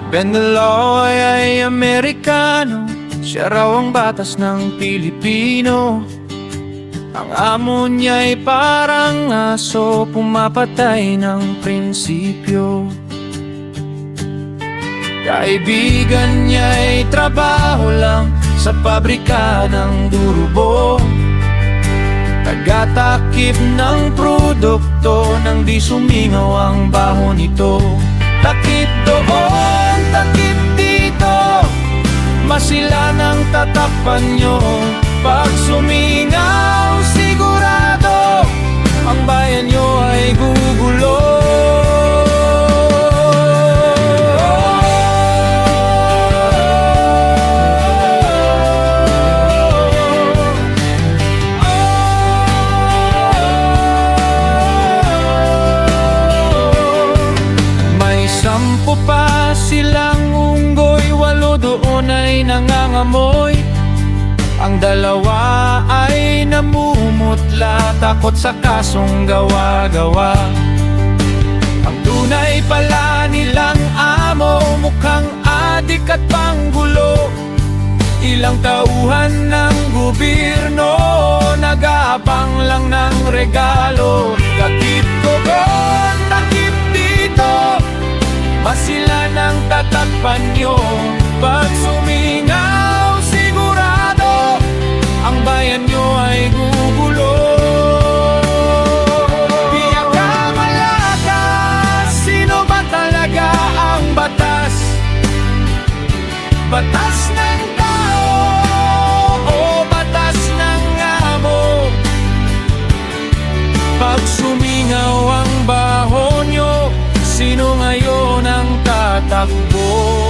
Penaloy ay Amerikano, siya raw ang batas ng Pilipino. Ang amo niya'y parang aso, pumapatay ng prinsipyo. Kaibigan niya'y trabaho lang sa pabrika ng durubo, tagatakip ng produkto nang di sumingaw ang baho nito. Takip doon, takip dito, masila ng tatakpan nyo. Pag sumingaw, sigurado ang bayan nyo ay gugulo. Sampo pa silang unggoy, 8 doon ay nangangamoy. Ang 2 ay namumutla, takot sa kasong gawa-gawa. Ang tunay pala nilang amo, mukhang adik at panggulo. Ilang tauhan ng gobyerno, nag-aabang lang ng regalo. Takip doon, takip dito, masila ng tatakpan nyo. Pag sumingaw, sigurado ang bayan nyo ay gugulo. Biyak ka malakas, sino ba talaga ang batas? Batas ng tao o batas ng amo? Pag sumingaw ang baho nyo, sino ngayon ang tatakbo?